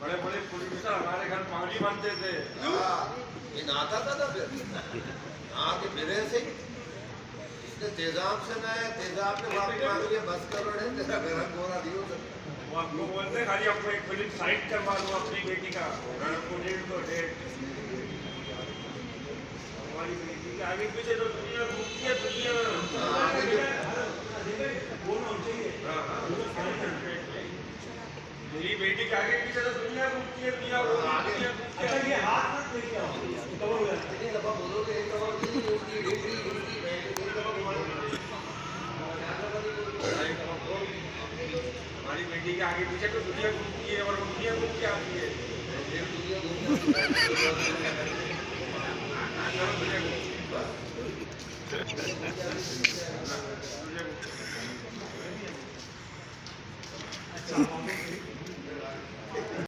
बड़े बड़े प्रोड्यूसर हमारे घर पानी बनते थे। ये नहाता था ना फिर नहा के फिरे से इसने तेजाब से नहाया, तेजाब के माफी मांग लिया, बस करो रे तेरा गरम गोरा दियो तो वो आपको बोलते खाली आपको एक फिल्म साइड करवा दो अपनी बेटी का, आपको 1.5 हमारी बेटी के आगे पीछे तो दुनिया घूमती है, दुनिया मेरी बेटी के आगे पीछे तो दुनिया घूमती है, दुनिया घूमती है। अच्छा ये हाथ मत लेके आओ, कवर हो जाता है। एक दफा बोलोगे, एक दफा हमारी बेटी के आगे पीछे तो दुनिया घूमती है और दुनिया घूम के आती है। अच्छा